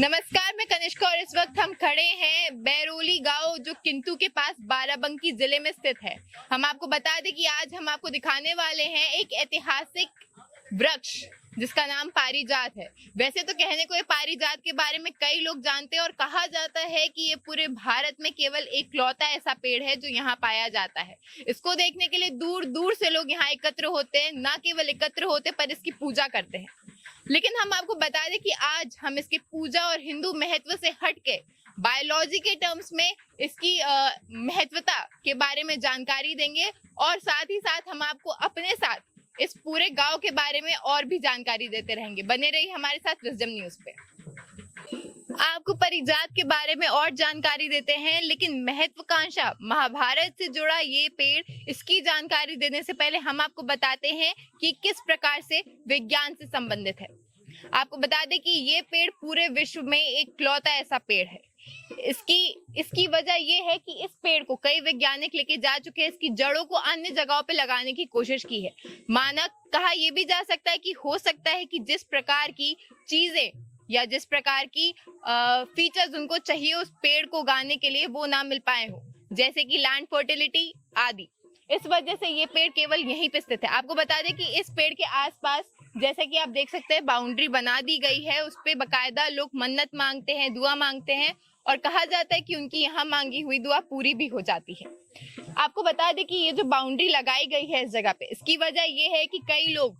नमस्कार, मैं कनिष्का और इस वक्त हम खड़े हैं बैरोली गांव जो किंतु के पास बाराबंकी जिले में स्थित है। हम आपको बता दें कि आज हम आपको दिखाने वाले हैं एक ऐतिहासिक वृक्ष जिसका नाम पारिजात है। वैसे तो कहने को ये पारिजात के बारे में कई लोग जानते हैं और कहा जाता है कि ये पूरे भारत में केवल एकलौता ऐसा पेड़ है जो यहाँ पाया जाता है। इसको देखने के लिए दूर दूर से लोग यहाँ एकत्र होते हैं, ना केवल एकत्र होते पर इसकी पूजा करते हैं। लेकिन हम आपको बता दें कि आज हम इसकी पूजा और हिंदू महत्व से हटके बायोलॉजी के टर्म्स में इसकी महत्वता के बारे में जानकारी देंगे और साथ ही साथ हम आपको अपने साथ इस पूरे गांव के बारे में और भी जानकारी देते रहेंगे। बने रहिए हमारे साथ विजडम न्यूज पे। आपको पारिजात के बारे में और जानकारी देते हैं, लेकिन महत्वाकांक्षा महाभारत से जुड़ा ये पेड़, इसकी जानकारी देने से पहले हम आपको बताते हैं कि किस प्रकार से विज्ञान से संबंधित है। आपको बता दें कि ये पेड़ पूरे विश्व में एकलौता ऐसा पेड़ है। इसकी वजह ये है कि इस पेड़ को कई वैज्ञानिक लेके जा चुके हैं, इसकी जड़ों को अन्य जगहों पे लगाने की कोशिश की है। कहा यह भी जा सकता है कि हो सकता है कि जिस प्रकार की चीजें या जिस प्रकार की फीचर्स उनको चाहिए उस पेड़ को उगाने के लिए वो ना मिल पाए हो, जैसे कि लैंड फर्टिलिटी आदि। इस वजह से ये पेड़ केवल यहीं पे स्थित है। आपको बता दें कि इस पेड़ के आसपास जैसे कि आप देख सकते हैं बाउंड्री बना दी गई है, उस पे बकायदा लोग मन्नत मांगते हैं, दुआ मांगते हैं और कहा जाता है कि उनकी यहाँ मांगी हुई दुआ पूरी भी हो जाती है। आपको बता दें कि ये जो बाउंड्री लगाई गई है इस जगह पे, इसकी वजह ये है कि कई लोग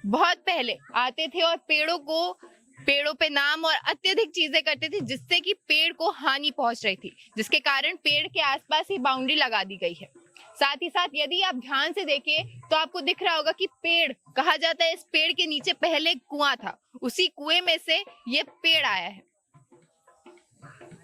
बहुत पहले आते थे और पेड़ों पे नाम और अत्यधिक चीजें करते थे जिससे कि पेड़ को हानि पहुंच रही थी, जिसके कारण पेड़ के आसपास ही बाउंड्री लगा दी गई है। साथ ही साथ यदि आप ध्यान से देखें तो आपको दिख रहा होगा कि पेड़, कहा जाता है इस पेड़ के नीचे पहले कुआं था, उसी कुएं में से ये पेड़ आया है।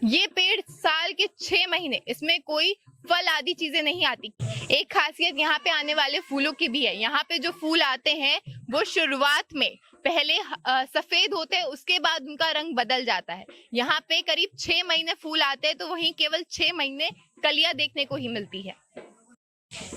ये पेड़ साल के 6 महीने, इसमें कोई फल आदि चीजें नहीं आती। एक खासियत यहाँ पे आने वाले फूलों की भी है। यहाँ पे जो फूल आते हैं वो शुरुआत में पहले सफेद होते हैं, उसके बाद उनका रंग बदल जाता है। यहाँ पे करीब 6 महीने फूल आते हैं तो वहीं केवल 6 महीने कलियां देखने को ही मिलती है।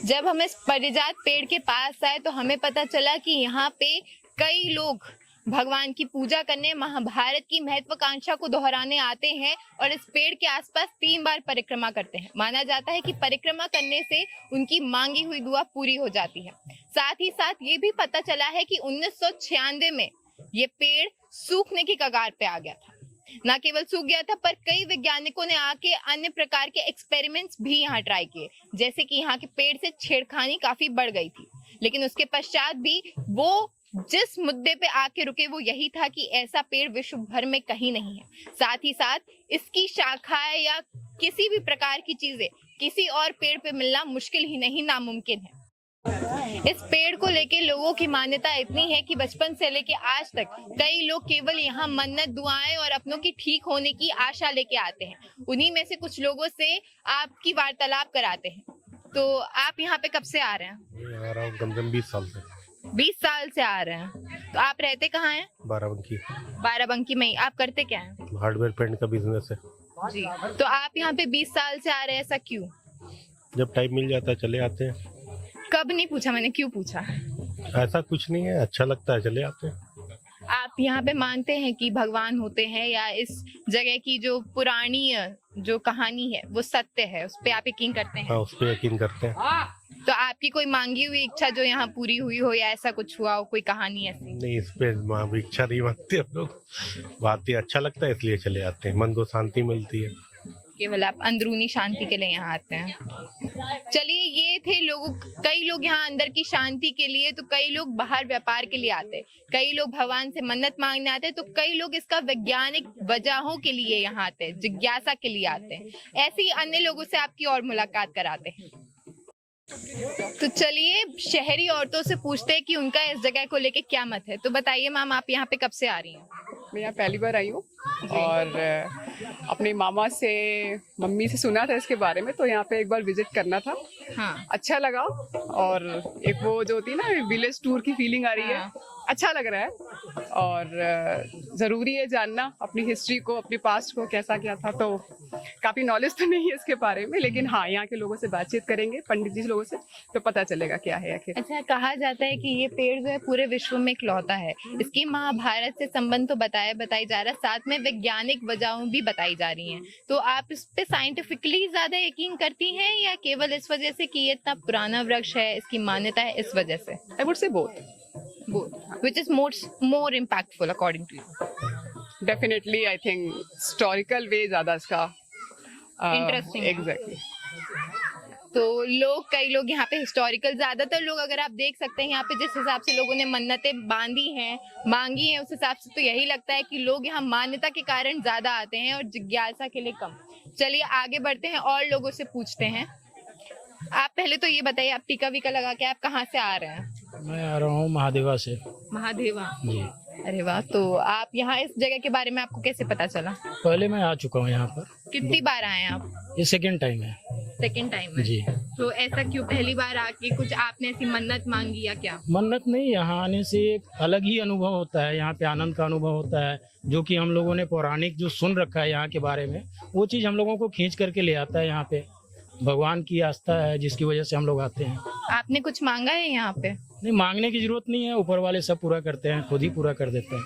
जब हम इस पारिजात पेड़ के पास आए तो हमें पता चला कि यहाँ पे कई लोग भगवान की पूजा करने, महाभारत की महत्वाकांक्षा को दोहराने आते हैं और इस पेड़ के आसपास 3 बार परिक्रमा करते हैं। माना जाता है कि परिक्रमा करने से उनकी मांगी हुई दुआ पूरी हो जाती है। साथ ही साथ ये भी पता चला है कि 1996 में ये पेड़ सूखने की कगार पे आ गया था। न केवल सूख गया था पर कई वैज्ञानिकों ने आके अन्य प्रकार के एक्सपेरिमेंट्स भी यहाँ ट्राई किए, जैसे कि यहाँ के पेड़ से छेड़खानी काफी बढ़ गई थी। लेकिन उसके पश्चात भी वो जिस मुद्दे पे आके रुके वो यही था कि ऐसा पेड़ विश्व भर में कहीं नहीं है। साथ ही साथ इसकी शाखाएं या किसी भी प्रकार की चीजें किसी और पेड़ पे मिलना मुश्किल ही नहीं, नामुमकिन है। इस पेड़ को लेके लोगों की मान्यता इतनी है कि बचपन से लेके आज तक कई लोग केवल यहाँ मन्नत, दुआएं और अपनों की ठीक होने की आशा लेके आते हैं। उन्हीं में से कुछ लोगों से आपकी वार्तालाप कराते हैं। तो आप यहाँ पे कब से आ रहे हैं? आ रहा हूँ कम से कम 20 साल से। 20 साल से आ रहे हैं। तो आप रहते कहाँ हैं? बाराबंकी। बाराबंकी में ही। आप करते क्या हैं? हार्डवेयर पेंट का बिजनेस है जी। तो आप यहाँ पे 20 साल से आ रहे हैं, ऐसा क्यों? जब टाइम मिल जाता है चले आते हैं। कब नहीं पूछा मैंने, क्यों पूछा? ऐसा कुछ नहीं है, अच्छा लगता है चले आते हैं। आप यहाँ पे मानते हैं कि भगवान होते हैं या इस जगह की जो पुरानी जो कहानी है वो सत्य है, उस पे आप यकीन करते हैं? हाँ, उस पर यकीन करते हैं। तो आपकी कोई मांगी हुई इच्छा जो यहाँ पूरी हुई हो या ऐसा कुछ हुआ हो, कोई कहानी ऐसी? नहीं, इस पे इच्छा नहीं बनती हम लोग, बात ही अच्छा लगता है इसलिए चले आते हैं, मन को शांति मिलती है। केवल आप अंदरूनी शांति के लिए यहाँ आते हैं। चलिए, ये थे कई लोग यहाँ अंदर की शांति के लिए, तो कई लोग बाहर व्यापार के लिए आते हैं, कई लोग भगवान से मन्नत मांगने आते हैं, तो कई लोग इसका वैज्ञानिक वजहों के लिए यहाँ आते हैं, जिज्ञासा के लिए आते हैं। ऐसे ही अन्य लोगों से आपकी और मुलाकात कराते हैं। तो चलिए शहरी औरतों से पूछते हैं कि उनका इस जगह को लेके क्या मत है। तो बताइए मैम, आप यहाँ पे कब से आ रही हैं? मैं यहाँ पहली बार आई हूँ और अपनी मामा से, मम्मी से सुना था इसके बारे में, तो यहाँ पे एक बार विजिट करना था। हाँ, अच्छा लगा। और एक वो जो होती है ना विलेज टूर की फीलिंग आ रही है, अच्छा लग रहा है और ज़रूरी है जानना अपनी हिस्ट्री को, अपनी पास्ट को, कैसा क्या था। तो काफ़ी नॉलेज तो नहीं है इसके बारे में, लेकिन हाँ, यहाँ के लोगों से बातचीत करेंगे, पंडित जी लोगों से, तो पता चलेगा क्या है आखिर। अच्छा, कहा जाता है कि ये पेड़ जो है पूरे विश्व में इकलौता है। इसकी महाभारत से संबंध तो बताई जा रहा है, साथ में वैज्ञानिक वजहों भी बताई जा रही हैं। तो आप इस पे साइंटिफिकली ज्यादा यकीन करती हैं या केवल इस वजह से कि ये इतना पुराना वृक्ष है, इसकी मान्यता है, इस वजह से? I would say both. Which is more impactful according to you? Definitely I think historical वे ज़्यादा इसका Interesting है। एग्जैक्टली। तो कई लोग यहाँ पे हिस्टोरिकल, ज्यादातर लोग अगर आप देख सकते हैं यहाँ पे जिस हिसाब से लोगों ने मन्नतें बांधी हैं, मांगी हैं, उस हिसाब से तो यही लगता है कि लोग यहाँ मान्यता के कारण ज्यादा आते हैं और जिज्ञासा के लिए कम। चलिए आगे बढ़ते हैं और लोगों से पूछते हैं। आप पहले तो ये बताइए, आप टीका वीका लगा के आप कहाँ से आ रहे हैं? मैं आ रहा हूँ महादेवा से महादेवा। जी। अरे वाह, तो आप यहाँ इस जगह के बारे में आपको कैसे पता चला? पहले मैं आ चुका हूँ यहाँ पर, कितनी बार आए हैं आप? ये सेकंड टाइम है। सेकंड टाइम है जी। तो ऐसा क्यों, पहली बार आके कुछ आपने ऐसी मन्नत मांगी या क्या? मन्नत नहीं, यहाँ आने से एक अलग ही अनुभव होता है, यहाँ पे आनंद का अनुभव होता है, जो कि हम लोगों ने पौराणिक जो सुन रखा है यहाँ के बारे में, वो चीज़ हम लोगों को खींच करके ले आता है यहाँ पे। भगवान की आस्था है जिसकी वजह से हम लोग आते हैं। आपने कुछ मांगा है यहाँ पे? नहीं, मांगने की जरूरत नहीं है, ऊपर वाले सब पूरा करते हैं, खुद ही पूरा कर देते हैं।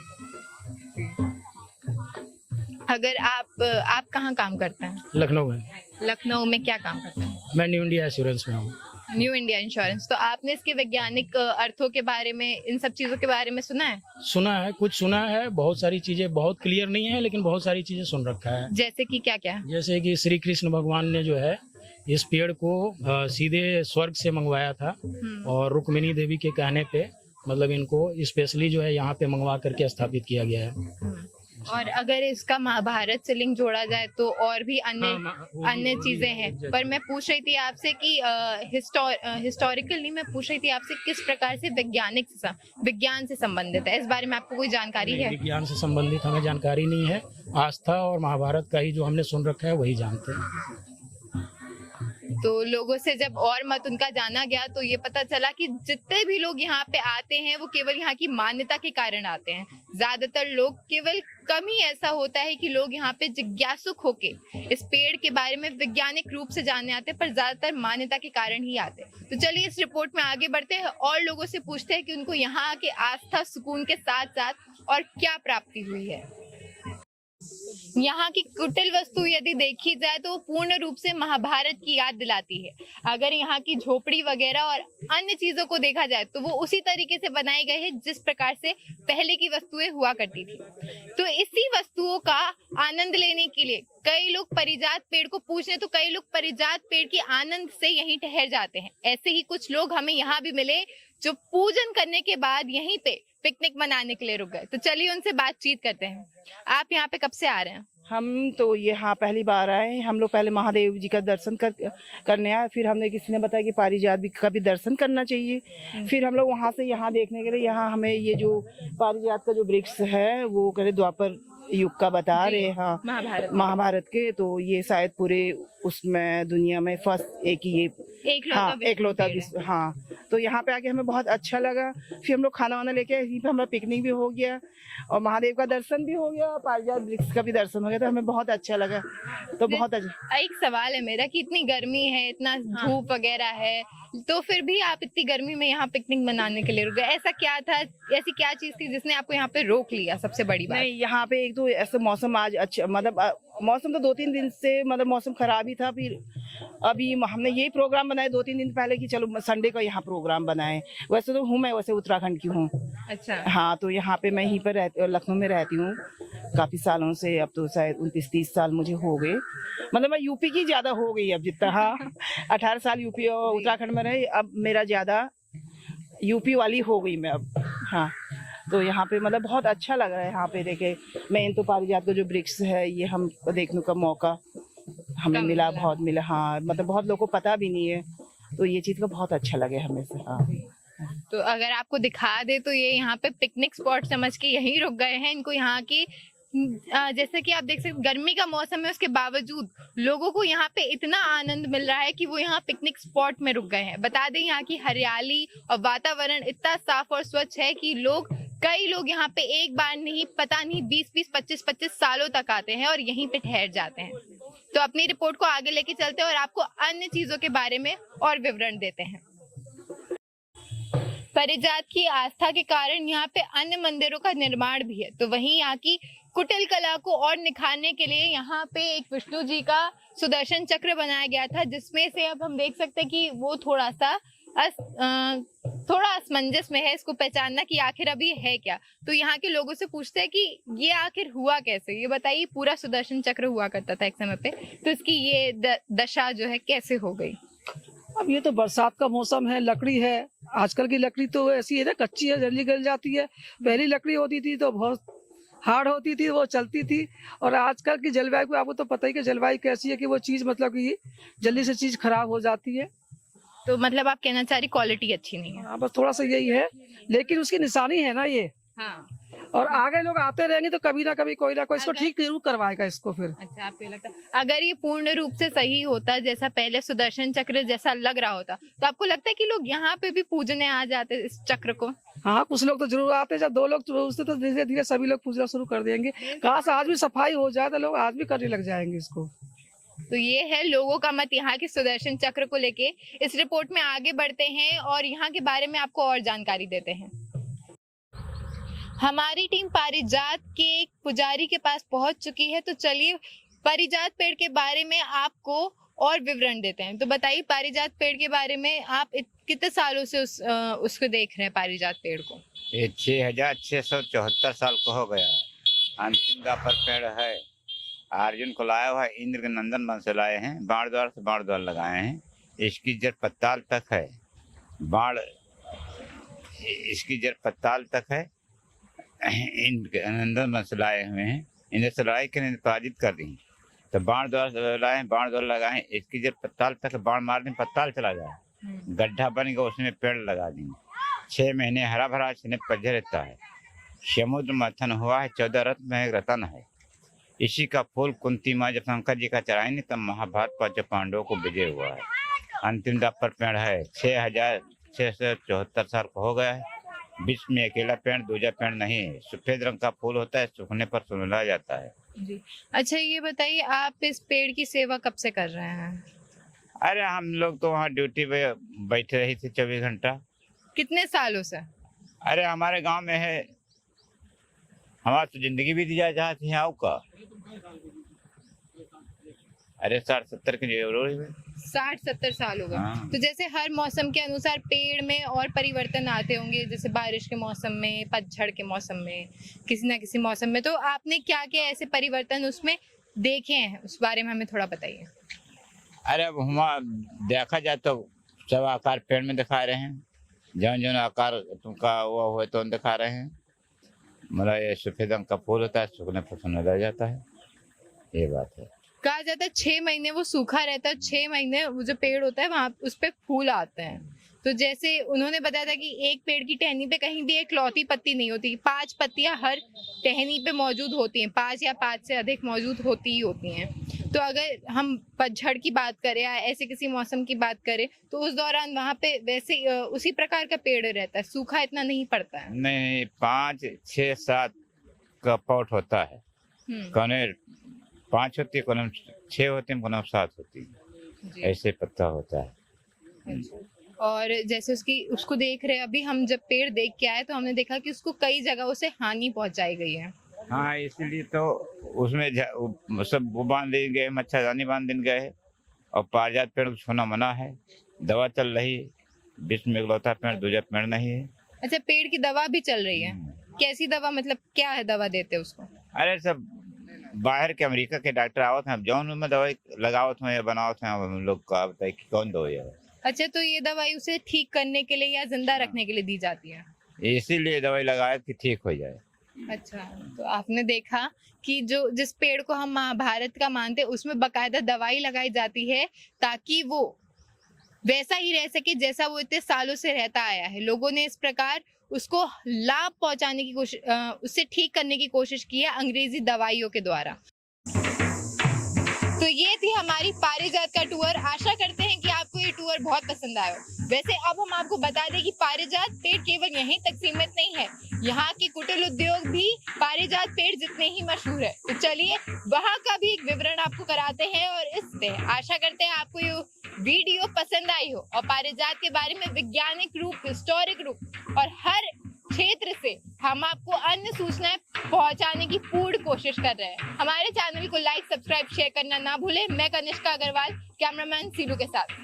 अगर आप कहाँ काम करते हैं? लखनऊ में। लखनऊ में क्या काम करते हैं? मैं न्यू इंडिया एश्योरेंस में हूँ। New India insurance. तो आपने इसके वैज्ञानिक अर्थों के बारे में, इन सब चीजों के बारे में सुना है? सुना है, कुछ सुना है, बहुत सारी चीजें बहुत क्लियर नहीं है, लेकिन बहुत सारी चीजें सुन रखा है। जैसे कि क्या क्या? जैसे कि श्री कृष्ण भगवान ने जो है इस पेड़ को सीधे स्वर्ग से मंगवाया था, और रुक्मिणी देवी के कहने पे मतलब इनको स्पेशली जो है यहाँ पे मंगवा करके स्थापित किया गया है। और अगर इसका महाभारत से लिंक जोड़ा जाए तो और भी अन्य चीजें हैं, पर मैं पूछ रही थी आपसे कि हिस्टोरिकली मैं पूछ रही थी आपसे किस प्रकार से विज्ञान से संबंधित है, इस बारे में आपको कोई जानकारी है? विज्ञान से संबंधित हमें जानकारी नहीं है, आस्था और महाभारत का ही जो हमने सुन रखा है वही जानते हैं। तो लोगों से जब और मत उनका जाना गया तो ये पता चला कि जितने भी लोग यहाँ पे आते हैं वो केवल यहाँ की मान्यता के कारण आते हैं। ज्यादातर लोग, केवल कम ही ऐसा होता है कि लोग यहाँ पे जिज्ञासुक होके इस पेड़ के बारे में वैज्ञानिक रूप से जानने आते हैं, पर ज्यादातर मान्यता के कारण ही आते हैं। तो चलिए इस रिपोर्ट में आगे बढ़ते हैं और लोगों से पूछते हैं कि उनको यहाँ आके आस्था, सुकून के साथ साथ और क्या प्राप्ति हुई है। यहाँ की कुटिल वस्तु यदि देखी जाए तो वो पूर्ण रूप से महाभारत की याद दिलाती है। अगर यहाँ की झोपड़ी वगैरह और अन्य चीजों को देखा जाए तो वो उसी तरीके से बनाए गए हैं जिस प्रकार से पहले की वस्तुएं हुआ करती थी। तो इसी वस्तुओं का आनंद लेने के लिए कई लोग परिजात पेड़ को पूछने, तो कई लोग परिजात पेड़ के आनंद से यहीं ठहर जाते हैं। ऐसे ही कुछ लोग हमें यहाँ भी मिले जो पूजन करने के बाद यहीं पे पिकनिक मनाने के लिए रुक गए। तो चलिए उनसे बातचीत करते हैं। आप यहाँ पे कब से आ रहे हैं? हम तो यहाँ पहली बार आए। हम लोग पहले महादेव जी का दर्शन करने आए, फिर हमने किसी ने बताया कि पारिजात भी का भी दर्शन करना चाहिए। फिर हम लोग वहाँ से यहाँ देखने के लिए, यहाँ हमें ये जो पारिजात का जो वृक्ष है वो कह रहे द्वापर युग का बता रहे, हाँ महाभारत के। तो ये शायद पूरे उसमें दुनिया में फर्स्ट एकलौता विश्व, हाँ। तो यहाँ पे आके हमें बहुत अच्छा लगा। फिर हम लोग खाना वाना लेके यहीं पे हमारा पिकनिक भी हो गया और महादेव का दर्शन भी हो गया, पारिजात वृक्ष का भी दर्शन हो गया। तो हमें बहुत अच्छा लगा। तो बहुत अच्छा। एक सवाल है मेरा कि इतनी गर्मी है, इतना धूप वगैरह है, तो फिर भी आप इतनी गर्मी में यहाँ पिकनिक मनाने के लिए रुक गए। ऐसा क्या था, ऐसी क्या चीज थी जिसने आपको यहाँ पे रोक लिया? सबसे बड़ी बात नहीं, यहाँ पे एक तो ऐसे मौसम आज अच्छा, मतलब मौसम तो 2-3 दिन से मतलब मौसम खराब ही था। फिर अभी हमने यही प्रोग्राम बनाया 2-3 दिन पहले कि चलो संडे को यहाँ प्रोग्राम बनाए। वैसे तो हूँ मैं, वैसे उत्तराखंड की हूँ। अच्छा। हाँ, तो यहाँ पे मैं यहीं पर रहती, लखनऊ में रहती हूँ काफी सालों से। अब तो शायद 29-30 साल मुझे हो गए। मतलब मैं यूपी की ज्यादा हो गई अब जितना। हाँ 18 साल यूपी और उत्तराखंड में रही, अब मेरा ज्यादा यूपी वाली हो गई मैं अब। हाँ, तो यहाँ पे मतलब बहुत अच्छा लग रहा है। यहाँ पे देखे मेन तो पारिजात का जो वृक्ष है ये हम देखने का मौका हमें मिला, बहुत मिला। हाँ, मतलब बहुत लोगों को पता भी नहीं है, तो ये चीज का बहुत अच्छा लगे हमें से। हाँ, तो अगर आपको दिखा दे तो ये यहाँ पे पिकनिक स्पॉट समझ के यहीं रुक गए हैं। इनको यहाँ की जैसे कि आप देख सकते गर्मी का मौसम है, उसके बावजूद लोगों को यहाँ पे इतना आनंद मिल रहा है कि वो यहाँ पिकनिक स्पॉट में रुक गए हैं। बता दें यहाँ की हरियाली और वातावरण इतना साफ और स्वच्छ है कि लोग कई लोग यहाँ पे एक बार नहीं, पता नहीं 20-20, 25-25 सालों तक आते हैं और यहीं पे ठहर जाते हैं। तो अपनी रिपोर्ट को आगे लेके चलते हैं और आपको अन्य चीजों के बारे में और विवरण देते हैं। परिजात की आस्था के कारण यहाँ पे अन्य मंदिरों का निर्माण भी है, तो वहीं यहाँ की कुटिल कला को और निखारने के लिए यहाँ पे एक विष्णु जी का सुदर्शन चक्र बनाया गया था, जिसमें से अब हम देख सकते हैं कि वो थोड़ा असमंजस में है इसको पहचानना कि आखिर अब ये है क्या। तो यहाँ के लोगों से पूछते हैं कि ये आखिर हुआ कैसे, ये बताइए। पूरा सुदर्शन चक्र हुआ करता था एक समय पे, तो इसकी ये दशा जो है कैसे हो गई? अब ये तो बरसात का मौसम है, लकड़ी है, आजकल की लकड़ी तो ऐसी है ना, कच्ची है, जल्दी गल जाती है। पहली लकड़ी होती थी तो बहुत हार्ड होती थी, वो चलती थी। और आजकल की जलवायु को आपको तो पता ही कि जलवायु कैसी है कि वो चीज़ मतलब कि जल्दी से चीज़ खराब हो जाती है। तो मतलब आप कहना चाह रही क्वालिटी अच्छी नहीं है? हाँ, बस थोड़ा सा यही है, लेकिन उसकी निशानी है ना ये। हाँ। और आगे लोग आते रहेंगे तो कभी ना कभी कोई ना कोई इसको ठीक जरूर करवाएगा इसको फिर। अच्छा, आपको लगता है अगर ये पूर्ण रूप से सही होता, जैसा पहले सुदर्शन चक्र जैसा लग रहा होता, तो आपको लगता है कि लोग यहाँ पे भी पूजने आ जाते इस चक्र को? हाँ, कुछ लोग तो जरूर आते हैं। जब 2 लोग पूजते तो धीरे धीरे सभी लोग पूजना शुरू कर देंगे। काश आज भी सफाई हो जाए तो लोग आज भी करने लग जाएंगे इसको। तो ये है लोगों का मत यहाँ के सुदर्शन चक्र को लेके। इस रिपोर्ट में आगे बढ़ते हैं और यहाँ के बारे में आपको और जानकारी देते हैं। हमारी टीम पारिजात के एक पुजारी के पास पहुंच चुकी है, तो चलिए पारिजात पेड़ के बारे में आपको और विवरण देते हैं। तो बताइए पारिजात पेड़ के बारे में, आप कितने सालों से उसको देख रहे हैं पारिजात पेड़ को? ये 6674 साल को हो गया है। अंतिम दापर पेड़ है। अर्जुन को लाया हुआ है, इंद्र के नंदन वन से लाए हैं, बाण द्वार से बाण द्वार लगाए हैं। इसकी जड़ पत्ताल तक है, इसकी जड़ पत्ताल तक है। इंद्र के नंदन वन से लाए हुए हैं, इंद्र से लड़ाई के पराजित कर दी, तो बाण द्वार लाए, बाण द्वार लगाए। इसकी जड़ पत्ताल तक, बाण मार दें पत्ताल चला जाए, गड्ढा बन गया, उसमें पेड़ लगा देंगे। 6 महीने हरा भरा इसने पौधे रहता है। समुद्र मंथन हुआ है, 14 रत्न में एक रतन है। इसी का फूल कुंती माँ जब शंकर जी का चढ़ाएंगे तब महाभारत पर पांडवों को विजय हुआ है। अंतिम दापर पेड़ है, 6674 साल का हो गया है। विश्व में अकेला पेड़, दूजा पेड़ नहीं है। सफेद रंग का फूल होता है, सूखने पर सुलझा जाता है जी। अच्छा, ये बताइए आप इस पेड़ की सेवा कब से कर रहे हैं? अरे हम लोग तो वहाँ ड्यूटी पे बैठे रही थी 24 घंटा। कितने सालों से? अरे हमारे गांव में है, हमारी तो जिंदगी भी दी जाती है। का अरे 60-70 की जरूर है। 60-70 साल हो गए। हाँ। तो जैसे हर मौसम के अनुसार पेड़ में और परिवर्तन आते होंगे, जैसे बारिश के मौसम में, पतझड़ के मौसम में, किसी ना किसी मौसम में, तो आपने क्या क्या ऐसे परिवर्तन उसमें देखे हैं, उस बारे में हमें थोड़ा बताइए। अरे अब हम देखा जाए तो सब आकार पेड़ में दिखा रहे हैं, जौन जौन आकार तुमका वो हुए तो दिखा रहे हैं। मतलब ये सफेद रंग का फूल होता है, सूखने पर सुलझा जाता है, ये बात है। कहा जाता है 6 महीने वो सूखा रहता है, 6 महीने वो जो पेड़ होता है वहां उस पे फूल आते हैं। तो जैसे उन्होंने बताया था कि एक पेड़ की टहनी पे कहीं भी एक लौती पत्ती नहीं होती, 5 पत्तियां हर टहनी पे मौजूद होती हैं, 5 या 5 से अधिक मौजूद होती ही होती हैं। तो अगर हम पतझड़ की बात करें या ऐसे किसी मौसम की बात करें तो उस दौरान वहाँ पे वैसे उसी प्रकार का पेड़ रहता है, सूखा इतना नहीं पड़ता है। नहीं, 5, 6, 7 का पॉट होता है। कोने 5 होती है, कोने 6 होते हैं, कोने 7 होती है, ऐसे पत्ता होता है। और जैसे उसको देख रहे हैं अभी हम, जब पेड़ देख के आए तो हमने देखा कि उसको कई जगहों से हानि पहुंचाई गई है। हाँ, इसलिए तो उसमें सब वो बांध दिए गए, मच्छरदानी बांध दिए गए, और पारिजात पेड़ को छूना मना है। दवा चल रही, विश्व में इकलौता पेड़, दूजा पेड़ नहीं है। अच्छा, पेड़ की दवा भी चल रही है? कैसी दवा, मतलब क्या है दवा देते उसको? अरे सब बाहर के अमेरिका के डॉक्टर आवत हैं, जौन में दवाई लगावत हैं या बनावत हैं, हम लोग का बताइए कि कौन दवाई है। अच्छा, तो ये दवाई उसे ठीक करने के लिए या जिंदा रखने के लिए दी जाती है? इसीलिए दवाई लगाए कि ठीक हो जाए। अच्छा, तो आपने देखा कि जिस पेड़ को हम महाभारत का मानते हैं उसमें बकायदा दवाई लगाई जाती है ताकि वो वैसा ही रह सके जैसा वो इतने सालों से रहता आया है। लोगों ने इस प्रकार उसको लाभ पहुंचाने की कोशिश, उससे ठीक करने की कोशिश की है अंग्रेजी दवाइयों के द्वारा। तो ये थी हमारी पारिजात का टूर। आशा करते हैं कि आपको ये टूर बहुत पसंद आया। वैसे अब हम आपको बता दें कि पारिजात पेड़ केवल यहीं तक सीमित नहीं है, यहाँ के कुटिल उद्योग भी पारिजात पेड़ जितने ही मशहूर है। तो चलिए वहाँ का भी एक विवरण आपको कराते हैं और इससे आशा करते हैं आपको ये वीडियो पसंद आई हो और पारिजात के बारे में वैज्ञानिक रूप, हिस्टोरिक रूप और हर क्षेत्र से हम आपको अन्य सूचनाएं पहुंचाने की पूर्ण कोशिश कर रहे हैं। हमारे चैनल को लाइक, सब्सक्राइब, शेयर करना ना भूलें। मैं कनिष्का अग्रवाल, कैमरामैन सीलू के साथ।